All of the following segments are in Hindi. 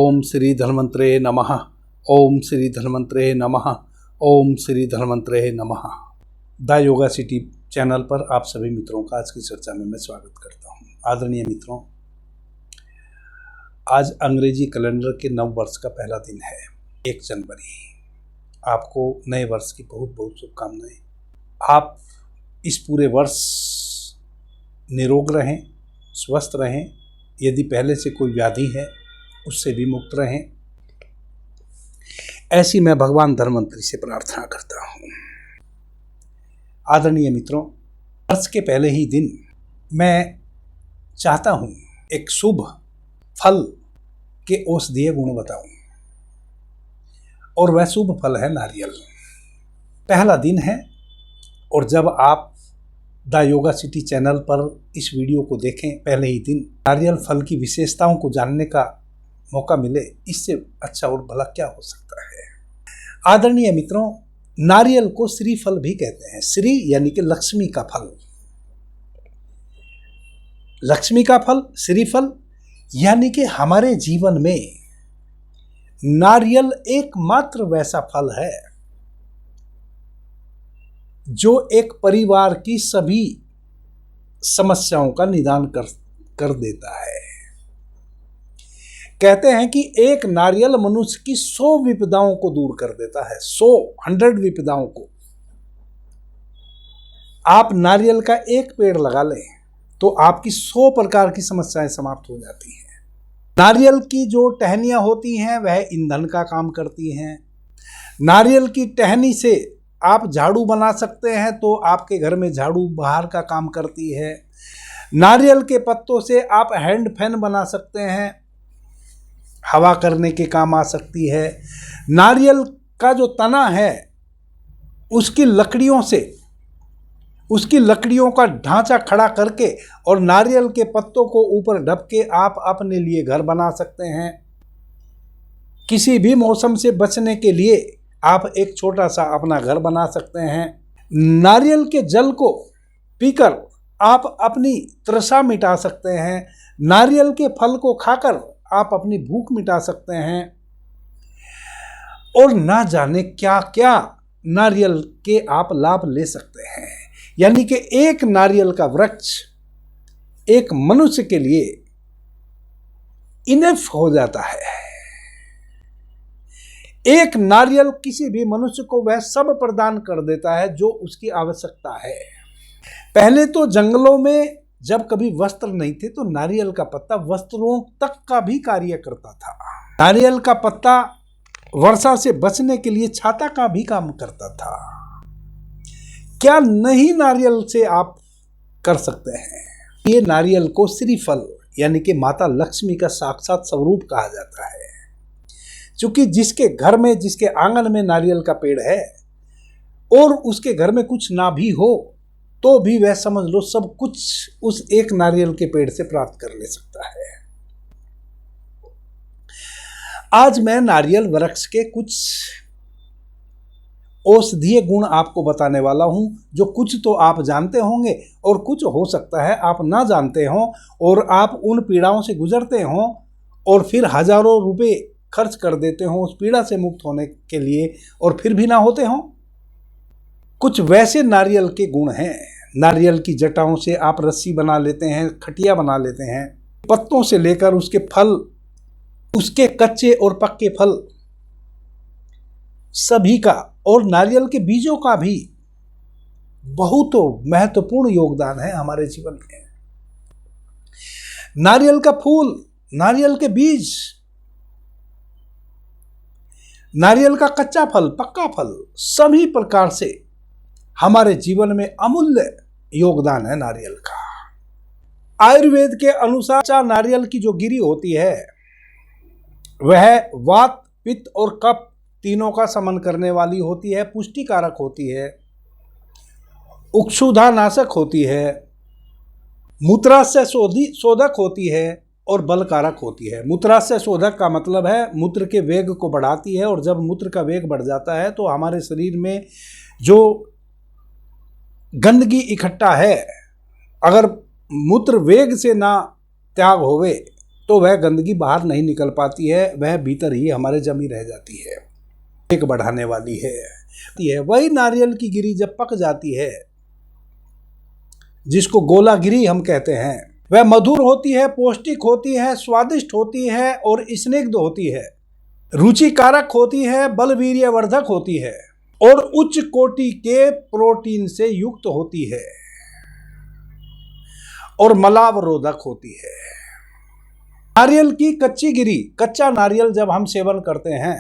ओम श्री धन्वंतरे नमः। ओम श्री धन्वंतरे नमः। ओम श्री धन्वंतरे नमः। द योगा सिटी चैनल पर आप सभी मित्रों का आज की चर्चा में मैं स्वागत करता हूं। आदरणीय मित्रों, आज अंग्रेजी कैलेंडर के नव वर्ष का पहला दिन है, 1 जनवरी। आपको नए वर्ष की बहुत बहुत शुभकामनाएं। आप इस पूरे वर्ष निरोग रहें, स्वस्थ रहें। यदि पहले से कोई व्याधि है उससे भी मुक्त रहें, ऐसी मैं भगवान धन्वंतरी से प्रार्थना करता हूँ। आदरणीय मित्रों, वर्ष के पहले ही दिन मैं चाहता हूँ एक शुभ फल के औषधीय गुण बताऊं, और वह शुभ फल है नारियल। पहला दिन है, और जब आप द योगा सिटी चैनल पर इस वीडियो को देखें पहले ही दिन, नारियल फल की विशेषताओं को जानने का मौका मिले, इससे अच्छा और भला क्या हो सकता है। आदरणीय मित्रों, नारियल को श्रीफल भी कहते हैं। श्री यानी कि लक्ष्मी का फल, लक्ष्मी का फल श्रीफल, यानी कि हमारे जीवन में नारियल एकमात्र वैसा फल है जो एक परिवार की सभी समस्याओं का निदान कर देता है। कहते हैं कि एक नारियल मनुष्य की 100 विपदाओं को दूर कर देता है। 100 विपदाओं को। आप नारियल का एक पेड़ लगा लें तो आपकी 100 प्रकार की समस्याएं समाप्त हो जाती हैं। नारियल की जो टहनियां होती हैं वह ईंधन का काम करती हैं। नारियल की टहनी से आप झाड़ू बना सकते हैं तो आपके घर में झाड़ू बाहर का काम करती है। नारियल के पत्तों से आप हैंड फैन बना सकते हैं, हवा करने के काम आ सकती है। नारियल का जो तना है उसकी लकड़ियों का ढांचा खड़ा करके और नारियल के पत्तों को ऊपर ढक के आप अपने लिए घर बना सकते हैं। किसी भी मौसम से बचने के लिए आप एक छोटा सा अपना घर बना सकते हैं। नारियल के जल को पीकर आप अपनी तृषा मिटा सकते हैं। नारियल के फल को खाकर आप अपनी भूख मिटा सकते हैं। और ना जाने क्या क्या नारियल के आप लाभ ले सकते हैं। यानी कि एक नारियल का वृक्ष एक मनुष्य के लिए इनफ हो जाता है। एक नारियल किसी भी मनुष्य को वह सब प्रदान कर देता है जो उसकी आवश्यकता है। पहले तो जंगलों में जब कभी वस्त्र नहीं थे तो नारियल का पत्ता वस्त्रों तक का भी कार्य करता था। नारियल का पत्ता वर्षा से बचने के लिए छाता का भी काम करता था। क्या नहीं नारियल से आप कर सकते हैं। ये नारियल को श्रीफल यानी कि माता लक्ष्मी का साक्षात स्वरूप कहा जाता है। क्योंकि जिसके घर में, जिसके आंगन में नारियल का पेड़ है और उसके घर में कुछ ना भी हो तो भी वह समझ लो सब कुछ उस एक नारियल के पेड़ से प्राप्त कर ले सकता है। आज मैं नारियल वृक्ष के कुछ औषधीय गुण आपको बताने वाला हूं, जो कुछ तो आप जानते होंगे और कुछ हो सकता है आप ना जानते हो और आप उन पीड़ाओं से गुजरते हो और फिर हजारों रुपए खर्च कर देते हो उस पीड़ा से मुक्त होने के लिए और फिर भी ना होते हो। कुछ वैसे नारियल के गुण हैं। नारियल की जटाओं से आप रस्सी बना लेते हैं, खटिया बना लेते हैं। पत्तों से लेकर उसके फल, उसके कच्चे और पक्के फल सभी का, और नारियल के बीजों का भी बहुत महत्वपूर्ण योगदान है हमारे जीवन में। नारियल का फूल, नारियल के बीज, नारियल का कच्चा फल, पक्का फल, सभी प्रकार से हमारे जीवन में अमूल्य योगदान है नारियल का। आयुर्वेद के अनुसार नारियल की जो गिरी होती है वह वात, पित्त और कफ तीनों का समन करने वाली होती है, पुष्टिकारक होती है, उक्षुधानाशक होती है, मूत्राशय शोधक होती है और बलकारक होती है। मूत्राशय शोधक का मतलब है मूत्र के वेग को बढ़ाती है, और जब मूत्र का वेग बढ़ जाता है तो हमारे शरीर में जो गंदगी इकट्ठा है, अगर मूत्र वेग से ना त्याग होवे तो वह गंदगी बाहर नहीं निकल पाती है, वह भीतर ही हमारे जमी रह जाती है, एक बढ़ाने वाली है। वही नारियल की गिरी जब पक जाती है, जिसको गोला गिरी हम कहते हैं, वह मधुर होती है, पौष्टिक होती है, स्वादिष्ट होती है और स्निग्ध होती है, रुचिकारक होती है, बलवीर्यवर्धक होती है और उच्च कोटि के प्रोटीन से युक्त होती है और मलावरोधक होती है। नारियल की कच्ची गिरी, कच्चा नारियल जब हम सेवन करते हैं,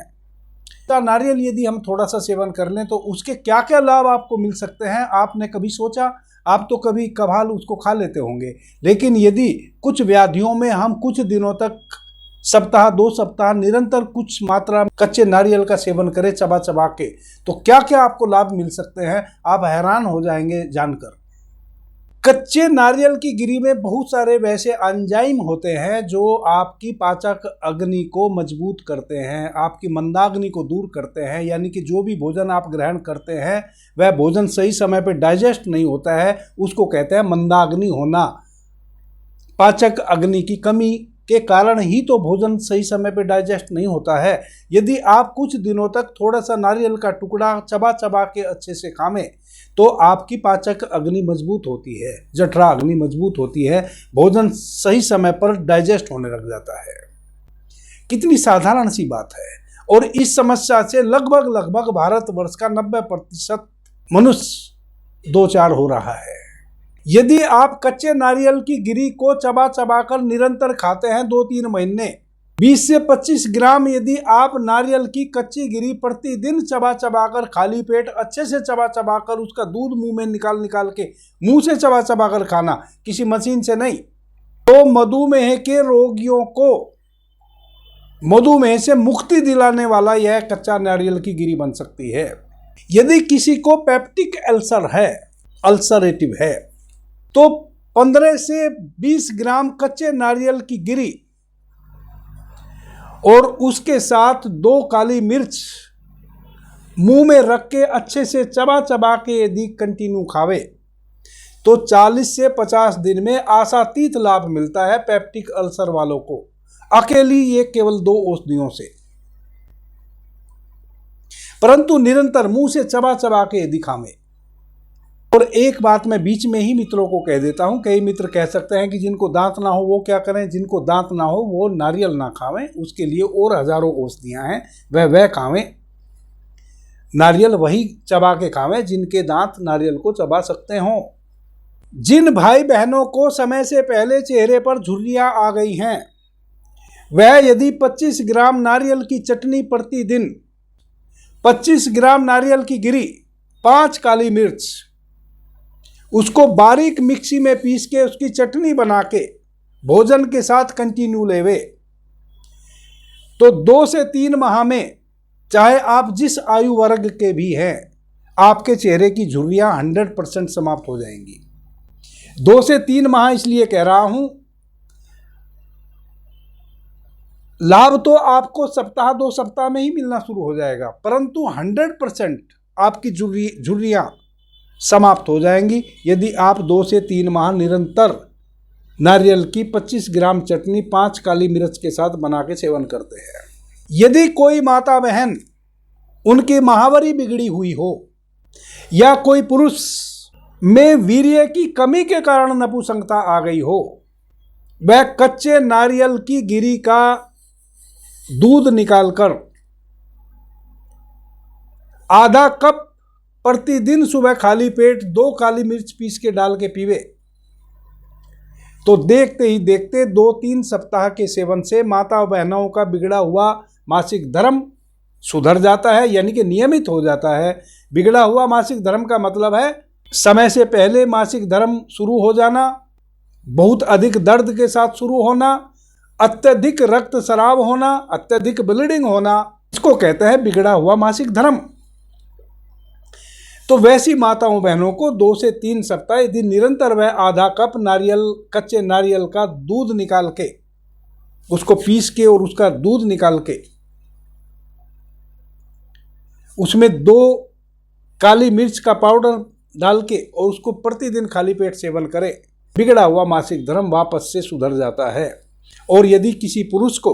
कच्चा नारियल यदि हम थोड़ा सा सेवन कर लें तो उसके क्या क्या लाभ आपको मिल सकते हैं, आपने कभी सोचा? आप तो कभी कभाल उसको खा लेते होंगे, लेकिन यदि कुछ व्याधियों में हम कुछ दिनों तक, सप्ताह 2 सप्ताह निरंतर कुछ मात्रा में कच्चे नारियल का सेवन करें चबा चबा के, तो क्या क्या आपको लाभ मिल सकते हैं, आप हैरान हो जाएंगे जानकर। कच्चे नारियल की गिरी में बहुत सारे वैसे एंजाइम होते हैं जो आपकी पाचक अग्नि को मजबूत करते हैं, आपकी मंदाग्नि को दूर करते हैं, यानी कि जो भी भोजन आप ग्रहण करते हैं वह भोजन सही समय पर डाइजेस्ट नहीं होता है, उसको कहते हैं मंदाग्नि होना। पाचक अग्नि की कमी के कारण ही तो भोजन सही समय पर डाइजेस्ट नहीं होता है। यदि आप कुछ दिनों तक थोड़ा सा नारियल का टुकड़ा चबा चबा के अच्छे से खाएं तो आपकी पाचक अग्नि मजबूत होती है, जठरा अग्नि मजबूत होती है, भोजन सही समय पर डाइजेस्ट होने लग जाता है। कितनी साधारण सी बात है, और इस समस्या से लगभग भारतवर्ष का 90% मनुष्य दो चार हो रहा है। यदि आप कच्चे नारियल की गिरी को चबा चबा कर निरंतर खाते हैं 2-3 महीने, 20 से 25 ग्राम यदि आप नारियल की कच्ची गिरी प्रतिदिन चबा चबा कर खाली पेट अच्छे से चबा चबा कर उसका दूध मुंह में निकाल के मुंह से चबा चबा कर खाना, किसी मशीन से नहीं, तो मधुमेह के रोगियों को मधुमेह से मुक्ति दिलाने वाला यह कच्चा नारियल की गिरी बन सकती है। यदि किसी को पेप्टिक अल्सर है, अल्सरेटिव है, तो 15 से 20 ग्राम कच्चे नारियल की गिरी और उसके साथ 2 काली मिर्च मुंह में रख के अच्छे से चबा चबा के यदि कंटिन्यू खावे तो 40 से 50 दिन में आशातीत लाभ मिलता है पेप्टिक अल्सर वालों को, अकेली ये केवल 2 औषधियों से। परंतु निरंतर मुंह से चबा चबा के यदि खावे। और एक बात मैं बीच में ही मित्रों को कह देता हूं, कई मित्र कह सकते हैं कि जिनको दांत ना हो वो क्या करें, जिनको दांत ना हो वो नारियल ना खावें, उसके लिए और हजारों औषधियां हैं, वह खावें। नारियल वही चबा के खावें जिनके दांत नारियल को चबा सकते हों। जिन भाई बहनों को समय से पहले चेहरे पर झुर्रियां आ गई हैं, वह यदि 25 ग्राम नारियल की चटनी प्रतिदिन, 25 ग्राम नारियल की गिरी, 5 काली मिर्च, उसको बारीक मिक्सी में पीस के उसकी चटनी बना के भोजन के साथ कंटिन्यू लेवे, तो 2 से 3 माह में, चाहे आप जिस आयु वर्ग के भी हैं, आपके चेहरे की झुर्रियां 100% समाप्त हो जाएंगी। 2 से 3 माह इसलिए कह रहा हूं, लाभ तो आपको सप्ताह 2 सप्ताह में ही मिलना शुरू हो जाएगा, परंतु 100% आपकी झुर्रियां समाप्त हो जाएंगी यदि आप 2 से 3 माह निरंतर नारियल की 25 ग्राम चटनी 5 काली मिर्च के साथ बना के सेवन करते हैं। यदि कोई माता बहन उनकी माहवारी बिगड़ी हुई हो या कोई पुरुष में वीर्य की कमी के कारण नपुंसकता आ गई हो, वह कच्चे नारियल की गिरी का दूध निकालकर आधा कप प्रतिदिन सुबह खाली पेट 2 काली मिर्च पीस के डाल के पीवे, तो देखते ही देखते 2-3 सप्ताह के सेवन से माता बहनों का बिगड़ा हुआ मासिक धर्म सुधर जाता है, यानी कि नियमित हो जाता है। बिगड़ा हुआ मासिक धर्म का मतलब है समय से पहले मासिक धर्म शुरू हो जाना, बहुत अधिक दर्द के साथ शुरू होना, अत्यधिक रक्तस्राव होना, अत्यधिक ब्लीडिंग होना, इसको कहते हैं बिगड़ा हुआ मासिक धर्म। तो वैसी माताओं बहनों को 2 से 3 सप्ताह यदि निरंतर वह आधा कप कच्चे नारियल का दूध निकाल के, उसको पीस के और उसका दूध निकाल के उसमें 2 काली मिर्च का पाउडर डाल के और उसको प्रतिदिन खाली पेट सेवन करे, बिगड़ा हुआ मासिक धर्म वापस से सुधर जाता है। और यदि किसी पुरुष को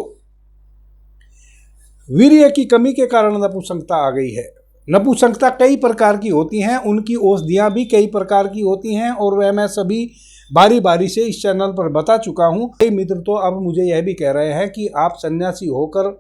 वीर्य की कमी के कारण नपुंसकता आ गई है, नपुंसकता कई प्रकार की होती हैं, उनकी औषधियाँ भी कई प्रकार की होती हैं और वह मैं सभी बारी बारी से इस चैनल पर बता चुका हूँ। कई मित्र तो अब मुझे यह भी कह रहे हैं कि आप सन्यासी होकर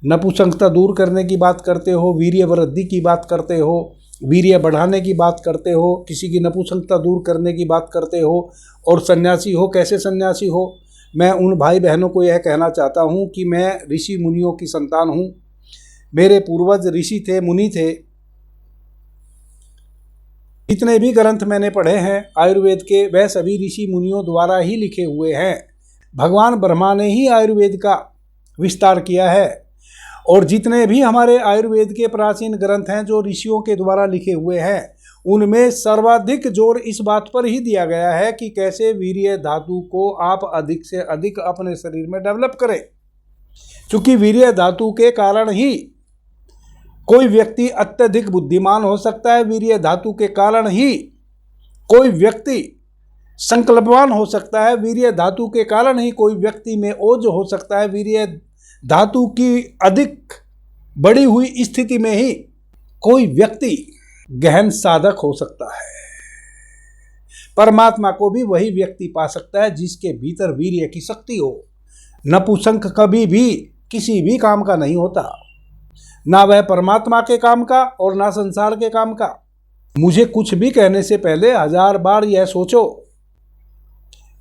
नपुंसकता दूर करने की बात करते हो, वीर्य वृद्धि की बात करते हो, वीर्य बढ़ाने की बात करते हो, किसी की नपुंसकता दूर करने की बात करते हो और सन्यासी हो। कैसे सन्यासी हो? मैं उन भाई बहनों को यह कहना चाहता हूँ कि मैं ऋषि मुनियों की संतान हूँ। मेरे पूर्वज ऋषि थे, मुनि थे। जितने भी ग्रंथ मैंने पढ़े हैं आयुर्वेद के, वह सभी ऋषि मुनियों द्वारा ही लिखे हुए हैं। भगवान ब्रह्मा ने ही आयुर्वेद का विस्तार किया है और जितने भी हमारे आयुर्वेद के प्राचीन ग्रंथ हैं जो ऋषियों के द्वारा लिखे हुए हैं, उनमें सर्वाधिक जोर इस बात पर ही दिया गया है कि कैसे वीर्य धातु को आप अधिक से अधिक अपने शरीर में डेवलप करें। क्योंकि वीर्य धातु के कारण ही कोई व्यक्ति अत्यधिक बुद्धिमान हो सकता है, वीर्य धातु के कारण ही कोई व्यक्ति संकल्पवान हो सकता है, वीर्य धातु के कारण ही कोई व्यक्ति में ओज हो सकता है, वीर्य धातु की अधिक बढ़ी हुई स्थिति में ही कोई व्यक्ति गहन साधक हो सकता है। परमात्मा को भी वही व्यक्ति पा सकता है जिसके भीतर वीर्य की शक्ति हो। नपुंसक कभी भी किसी भी काम का नहीं होता, ना वह परमात्मा के काम का और ना संसार के काम का। मुझे कुछ भी कहने से पहले 1000 बार यह सोचो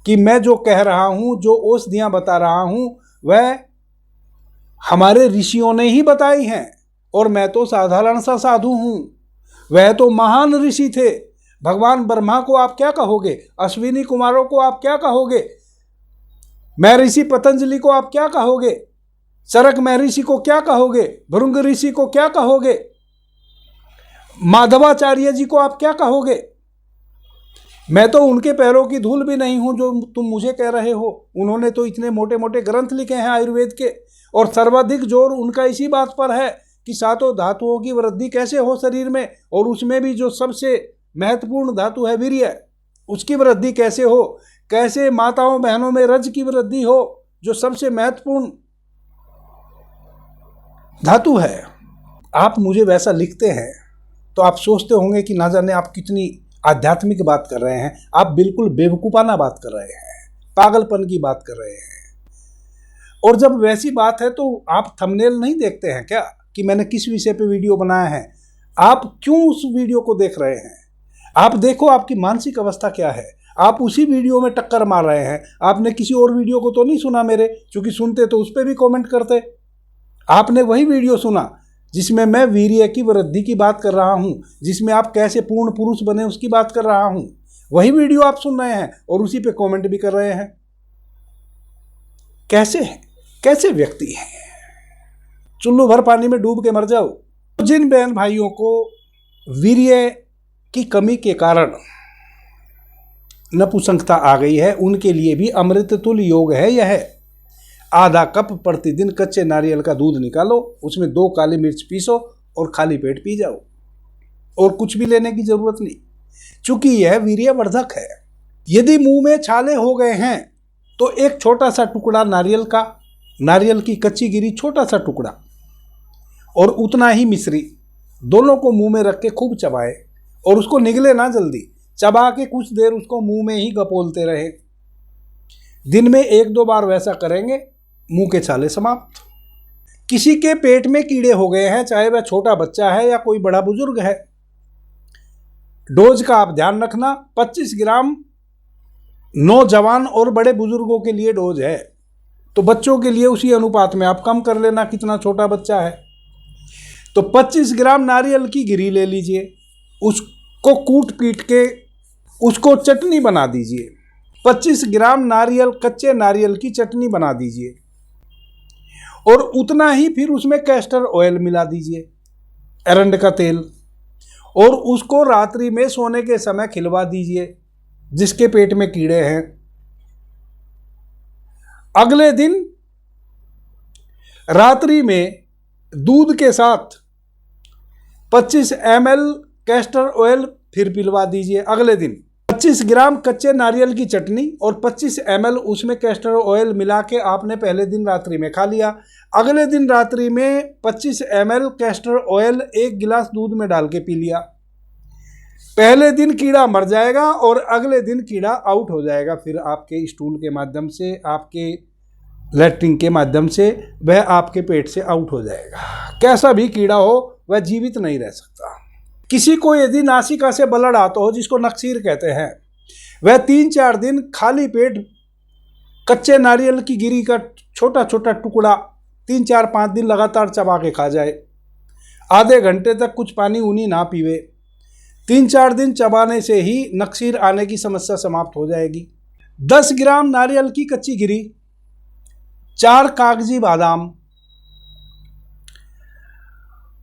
कि मैं जो कह रहा हूँ, जो औषधियाँ बता रहा हूँ, वह हमारे ऋषियों ने ही बताई हैं और मैं तो साधारण सा साधु हूँ। वह तो महान ऋषि थे। भगवान ब्रह्मा को आप क्या कहोगे? अश्विनी कुमारों को आप क्या कहोगे? महर्षि पतंजलि को आप क्या कहोगे? चरक महर्षि को क्या कहोगे? भृंग ऋषि को क्या कहोगे? माधवाचार्य जी को आप क्या कहोगे? मैं तो उनके पैरों की धूल भी नहीं हूं जो तुम मुझे कह रहे हो। उन्होंने तो इतने मोटे मोटे ग्रंथ लिखे हैं आयुर्वेद के और सर्वाधिक जोर उनका इसी बात पर है कि सातों धातुओं की वृद्धि कैसे हो शरीर में, और उसमें भी जो सबसे महत्वपूर्ण धातु है वीर्य, उसकी वृद्धि कैसे हो, कैसे माताओं बहनों में रज की वृद्धि हो जो सबसे महत्वपूर्ण धातु है। आप मुझे वैसा लिखते हैं तो आप सोचते होंगे कि ना जाने आप कितनी आध्यात्मिक बात कर रहे हैं। आप बिल्कुल बेवकूफ़ाना बात कर रहे हैं, पागलपन की बात कर रहे हैं। और जब वैसी बात है तो आप थंबनेल नहीं देखते हैं क्या कि मैंने किस विषय पे वीडियो बनाया है? आप क्यों उस वीडियो को देख रहे हैं? आप देखो आपकी मानसिक अवस्था क्या है। आप उसी वीडियो में टक्कर मार रहे हैं। आपने किसी और वीडियो को तो नहीं सुना मेरे, क्योंकि सुनते तो उस पर भी कमेंट करते। आपने वही वीडियो सुना जिसमें मैं वीर्य की वृद्धि की बात कर रहा हूं, जिसमें आप कैसे पूर्ण पुरुष बने उसकी बात कर रहा हूं। वही वीडियो आप सुन रहे हैं और उसी पे कमेंट भी कर रहे हैं। कैसे व्यक्ति हैं? चुल्लू भर पानी में डूब के मर जाओ। जिन बहन भाइयों को वीर्य की कमी के कारण नपुंसकता आ गई है, उनके लिए भी अमृत तुल्य योग है यह। आधा कप प्रतिदिन कच्चे नारियल का दूध निकालो, उसमें 2 काली मिर्च पीसो और खाली पेट पी जाओ, और कुछ भी लेने की जरूरत नहीं, क्योंकि यह वीर्यवर्धक है। यदि मुंह में छाले हो गए हैं तो एक छोटा सा टुकड़ा नारियल की कच्ची गिरी, छोटा सा टुकड़ा और उतना ही मिश्री, दोनों को मुंह में रख के खूब चबाए और उसको निगले ना जल्दी, चबा के कुछ देर उसको मुंह में ही गपोलते रहे। दिन में 1-2 बार वैसा करेंगे, मुंह के छाले समाप्त। किसी के पेट में कीड़े हो गए हैं, चाहे वह छोटा बच्चा है या कोई बड़ा बुजुर्ग है, डोज का आप ध्यान रखना। 25 ग्राम नौजवान और बड़े बुजुर्गों के लिए डोज है, तो बच्चों के लिए उसी अनुपात में आप कम कर लेना कितना छोटा बच्चा है। तो 25 ग्राम नारियल की गिरी ले लीजिए, उसको कूट पीट के उसको चटनी बना दीजिए। 25 ग्राम कच्चे नारियल की चटनी बना दीजिए और उतना ही फिर उसमें कैस्टर ऑयल मिला दीजिए, एरंड का तेल, और उसको रात्रि में सोने के समय खिलवा दीजिए जिसके पेट में कीड़े हैं। अगले दिन रात्रि में दूध के साथ 25 ml कैस्टर ऑयल फिर पिलवा दीजिए। अगले दिन 25 ग्राम कच्चे नारियल की चटनी और 25 ml उसमें कैस्टर ऑयल मिला के आपने पहले दिन रात्रि में खा लिया। अगले दिन रात्रि में 25 ml कैस्टर ऑयल 1 गिलास दूध में डाल के पी लिया। पहले दिन कीड़ा मर जाएगा और अगले दिन कीड़ा आउट हो जाएगा, फिर आपके स्टूल के माध्यम से, आपके लैट्रिन के माध्यम से वह आपके पेट से आउट हो जाएगा। कैसा भी कीड़ा हो वह जीवित नहीं रह सकता। किसी को यदि नासिका से ब्लड आता हो, जिसको नक्सीर कहते हैं, वह 3-4 दिन खाली पेट कच्चे नारियल की गिरी का छोटा छोटा टुकड़ा 3-4-5 दिन लगातार चबा के खा जाए। आधे घंटे तक कुछ पानी उनी ना पीवे। 3-4 दिन चबाने से ही नक्सीर आने की समस्या समाप्त हो जाएगी। 10 ग्राम नारियल की कच्ची गिरी, 4 कागजी बादाम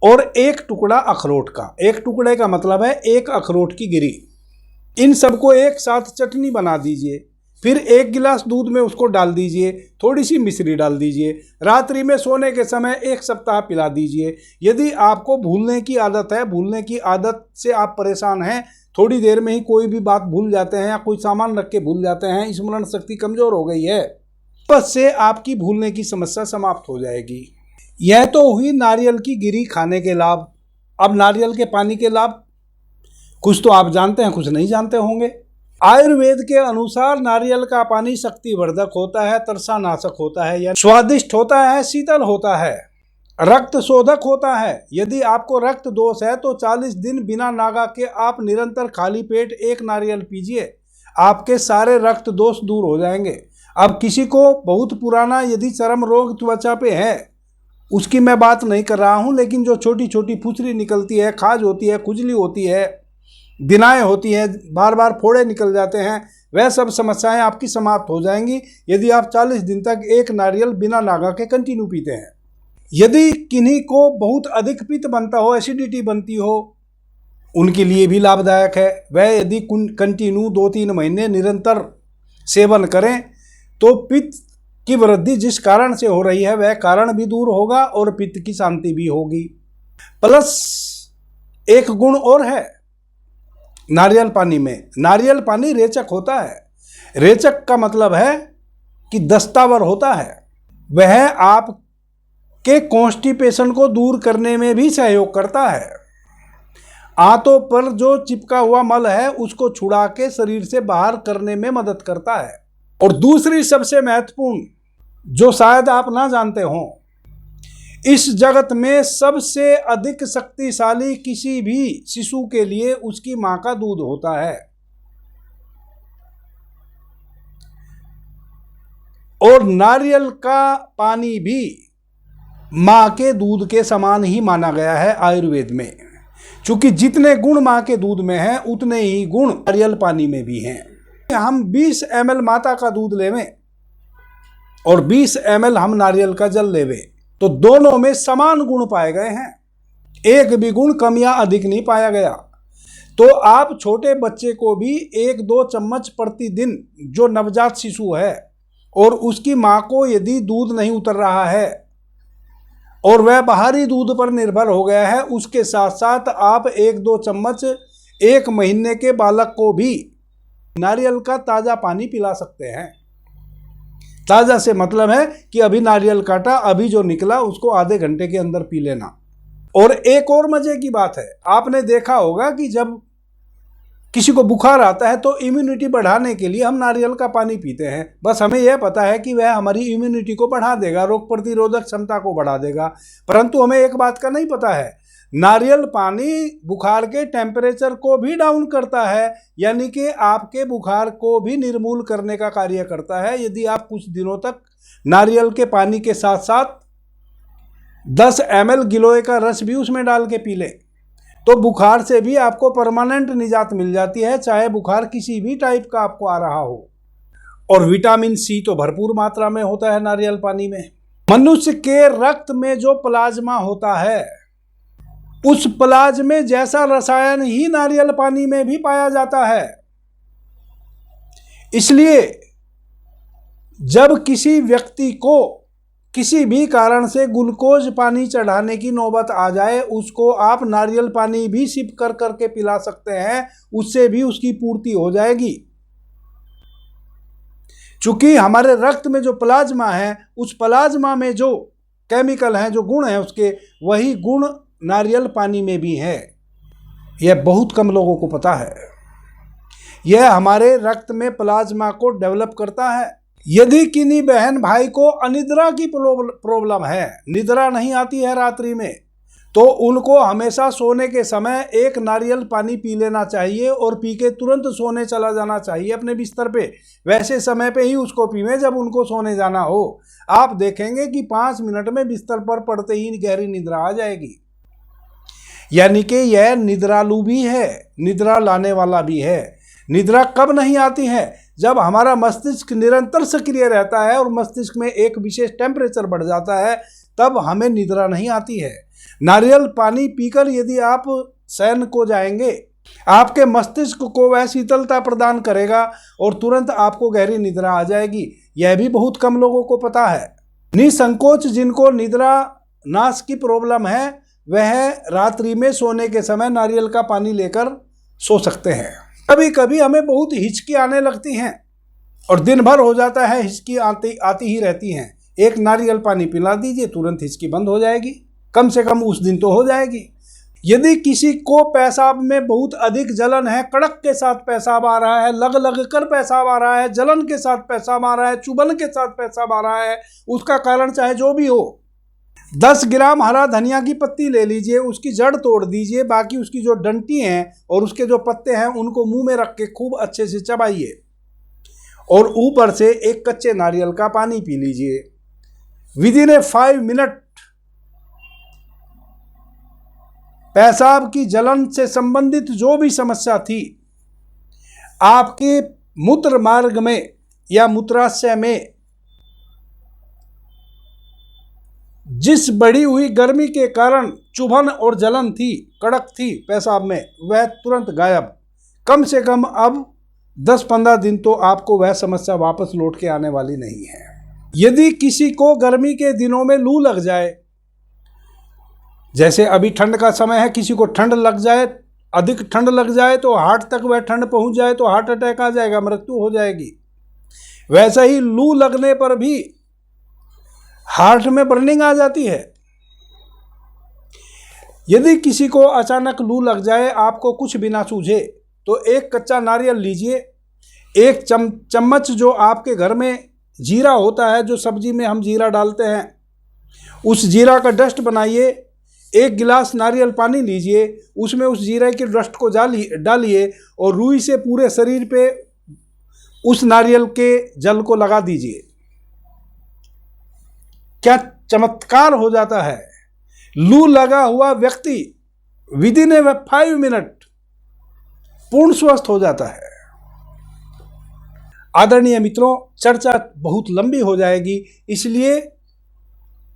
और 1 टुकड़ा अखरोट का। 1 टुकड़े का मतलब है 1 अखरोट की गिरी। इन सबको एक साथ चटनी बना दीजिए। फिर 1 गिलास दूध में उसको डाल दीजिए, थोड़ी सी मिश्री डाल दीजिए। रात्रि में सोने के समय 1 सप्ताह पिला दीजिए। यदि आपको भूलने की आदत है, भूलने की आदत से आप परेशान हैं, थोड़ी देर में ही कोई भी बात भूल जाते हैं या कोई सामान रख के भूल जाते हैं, स्मरण शक्ति कमज़ोर हो गई है, बस से आपकी भूलने की समस्या समाप्त हो जाएगी। यह तो हुई नारियल की गिरी खाने के लाभ। अब नारियल के पानी के लाभ कुछ तो आप जानते हैं, कुछ नहीं जानते होंगे। आयुर्वेद के अनुसार नारियल का पानी शक्तिवर्धक होता है, तरसानाशक होता है, या स्वादिष्ट होता है, शीतल होता है, रक्त शोधक होता है। यदि आपको रक्त दोष है तो 40 दिन बिना नागा के आप निरंतर खाली पेट 1 नारियल पीजिए, आपके सारे रक्त दोष दूर हो जाएंगे। अब किसी को बहुत पुराना यदि चर्म रोग त्वचा पे है, उसकी मैं बात नहीं कर रहा हूँ, लेकिन जो छोटी छोटी फुसरी निकलती है, खाज होती है, खुजली होती है, दिनाएँ होती हैं, बार बार फोड़े निकल जाते हैं, वह सब समस्याएं आपकी समाप्त हो जाएंगी यदि आप 40 दिन तक 1 नारियल बिना नागा के कंटिन्यू पीते हैं। यदि किन्हीं को बहुत अधिक पित्त बनता हो, एसिडिटी बनती हो, उनके लिए भी लाभदायक है। वह यदि कंटिन्यू 2-3 महीने निरंतर सेवन करें तो पित्त की वृद्धि जिस कारण से हो रही है वह कारण भी दूर होगा और पित्त की शांति भी होगी। प्लस एक गुण और है नारियल पानी में। नारियल पानी रेचक होता है। रेचक का मतलब है कि दस्तावर होता है। वह आपके कॉन्स्टिपेशन को दूर करने में भी सहयोग करता है। आंतों पर जो चिपका हुआ मल है उसको छुड़ा के शरीर से बाहर करने में मदद करता है। और दूसरी सबसे महत्वपूर्ण, जो शायद आप ना जानते हो, इस जगत में सबसे अधिक शक्तिशाली किसी भी शिशु के लिए उसकी मां का दूध होता है। और नारियल का पानी भी मां के दूध के समान ही माना गया है आयुर्वेद में, क्योंकि जितने गुण मां के दूध में हैं उतने ही गुण नारियल पानी में भी हैं। हम 20 ml माता का दूध लेवें और 20 ml हम नारियल का जल लेवें तो दोनों में समान गुण पाए गए हैं। एक भी गुण कम या अधिक नहीं पाया गया। तो आप छोटे बच्चे को भी 1-2 चम्मच प्रतिदिन, जो नवजात शिशु है और उसकी मां को यदि दूध नहीं उतर रहा है और वह बाहरी दूध पर निर्भर हो गया है, उसके साथ साथ आप 1-2 चम्मच 1 महीने के बालक को भी नारियल का ताज़ा पानी पिला सकते हैं। ताज़ा से मतलब है कि अभी नारियल काटा, अभी जो निकला उसको आधे घंटे के अंदर पी लेना। और एक और मजे की बात है, आपने देखा होगा कि जब किसी को बुखार आता है तो इम्यूनिटी बढ़ाने के लिए हम नारियल का पानी पीते हैं। बस हमें यह पता है कि वह हमारी इम्यूनिटी को बढ़ा देगा, रोग प्रतिरोधक क्षमता को बढ़ा देगा, परंतु हमें एक बात का नहीं पता है, नारियल पानी बुखार के टेम्परेचर को भी डाउन करता है, यानी कि आपके बुखार को भी निर्मूल करने का कार्य करता है। यदि आप कुछ दिनों तक नारियल के पानी के साथ साथ 10 ml गिलोय का रस भी उसमें डाल के पी लें तो बुखार से भी आपको परमानेंट निजात मिल जाती है, चाहे बुखार किसी भी टाइप का आपको आ रहा हो। और विटामिन सी तो भरपूर मात्रा में होता है नारियल पानी में। मनुष्य के रक्त में जो प्लाज्मा होता है उस प्लाज्मा जैसा रसायन ही नारियल पानी में भी पाया जाता है। इसलिए जब किसी व्यक्ति को किसी भी कारण से ग्लूकोज पानी चढ़ाने की नौबत आ जाए, उसको आप नारियल पानी भी सिप कर करके पिला सकते हैं, उससे भी उसकी पूर्ति हो जाएगी। चूंकि हमारे रक्त में जो प्लाज्मा है, उस प्लाज्मा में जो केमिकल हैं, जो गुण हैं उसके, वही गुण नारियल पानी में भी है। यह बहुत कम लोगों को पता है। यह हमारे रक्त में प्लाज्मा को डेवलप करता है। यदि किन्हीं बहन भाई को अनिद्रा की प्रॉब्लम है, निद्रा नहीं आती है रात्रि में, तो उनको हमेशा सोने के समय एक नारियल पानी पी लेना चाहिए और पी के तुरंत सोने चला जाना चाहिए अपने बिस्तर पे। वैसे समय पे ही उसको पीवें जब उनको सोने जाना हो। आप देखेंगे कि 5 मिनट में बिस्तर पर पड़ते ही गहरी निद्रा आ जाएगी। यानी कि यह निद्रालु भी है, निद्रा लाने वाला भी है। निद्रा कब नहीं आती है? जब हमारा मस्तिष्क निरंतर सक्रिय रहता है और मस्तिष्क में एक विशेष टेम्परेचर बढ़ जाता है, तब हमें निद्रा नहीं आती है। नारियल पानी पीकर यदि आप शयन को जाएंगे, आपके मस्तिष्क को वह शीतलता प्रदान करेगा और तुरंत आपको गहरी निद्रा आ जाएगी। यह भी बहुत कम लोगों को पता है। निसंकोच जिनको निद्रा नाश की प्रॉब्लम है, वह रात्रि में सोने के समय नारियल का पानी लेकर सो सकते हैं। कभी कभी हमें बहुत हिचकी आने लगती हैं और दिन भर हो जाता है हिचकी आती ही रहती हैं। एक नारियल पानी पिला दीजिए, तुरंत हिचकी बंद हो जाएगी, कम से कम उस दिन तो हो जाएगी। यदि किसी को पेशाब में बहुत अधिक जलन है, कड़क के साथ पेशाब आ रहा है, लग लग कर पेशाब आ रहा है, जलन के साथ पेशाब आ रहा है, चुभन के साथ पेशाब आ रहा है, उसका कारण चाहे जो भी हो, 10 ग्राम हरा धनिया की पत्ती ले लीजिए, उसकी जड़ तोड़ दीजिए, बाकी उसकी जो डंटी हैं और उसके जो पत्ते हैं उनको मुंह में रख के खूब अच्छे से चबाइए और ऊपर से एक कच्चे नारियल का पानी पी लीजिए। विदिन ए 5 मिनट पेशाब की जलन से संबंधित जो भी समस्या थी, आपके मूत्र मार्ग में या मूत्राशय में जिस बढ़ी हुई गर्मी के कारण चुभन और जलन थी, कड़क थी पेशाब में, वह तुरंत गायब। कम से कम अब 10-15 दिन तो आपको वह समस्या वापस लौट के आने वाली नहीं है। यदि किसी को गर्मी के दिनों में लू लग जाए, जैसे अभी ठंड का समय है, किसी को ठंड लग जाए, अधिक ठंड लग जाए तो हार्ट तक वह ठंड पहुंच जाए तो हार्ट अटैक आ जाएगा, मृत्यु हो जाएगी। वैसे ही लू लगने पर भी हार्ट में बर्निंग आ जाती है। यदि किसी को अचानक लू लग जाए, आपको कुछ भी ना सूझे, तो एक कच्चा नारियल लीजिए, एक चम्मच जो आपके घर में जीरा होता है, जो सब्जी में हम जीरा डालते हैं, उस जीरा का डस्ट बनाइए, 1 गिलास नारियल पानी लीजिए, उसमें उस जीरे के डस्ट को डालिए और रुई से पूरे शरीर पे उस नारियल के जल को लगा दीजिए। क्या चमत्कार हो जाता है! लू लगा हुआ व्यक्ति विदिन ए 5 मिनट पूर्ण स्वस्थ हो जाता है। आदरणीय मित्रों, चर्चा बहुत लंबी हो जाएगी, इसलिए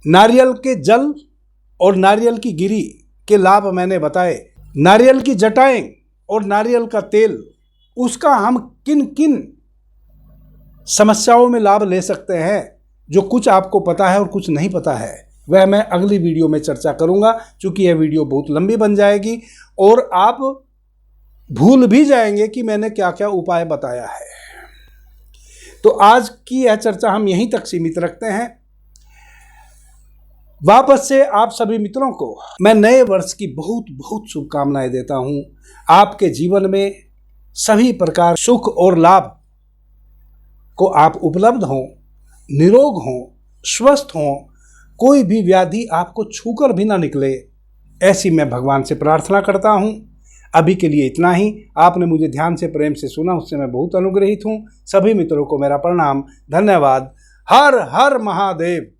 नारियल के जल और नारियल की गिरी के लाभ मैंने बताए। नारियल की जटाएं और नारियल का तेल, उसका हम किन किन समस्याओं में लाभ ले सकते हैं, जो कुछ आपको पता है और कुछ नहीं पता है, वह मैं अगली वीडियो में चर्चा करूंगा। चूंकि यह वीडियो बहुत लंबी बन जाएगी और आप भूल भी जाएंगे कि मैंने क्या क्या उपाय बताया है। तो आज की यह चर्चा हम यहीं तक सीमित रखते हैं। वापस से आप सभी मित्रों को मैं नए वर्ष की बहुत बहुत शुभकामनाएं देता हूं। आपके जीवन में सभी प्रकार सुख और लाभ को आप उपलब्ध हों, निरोग हों, स्वस्थ हों, कोई भी व्याधि आपको छूकर भी ना निकले, ऐसी मैं भगवान से प्रार्थना करता हूं। अभी के लिए इतना ही। आपने मुझे ध्यान से प्रेम से सुना, उससे मैं बहुत अनुग्रहित हूं। सभी मित्रों को मेरा प्रणाम, धन्यवाद। हर हर महादेव।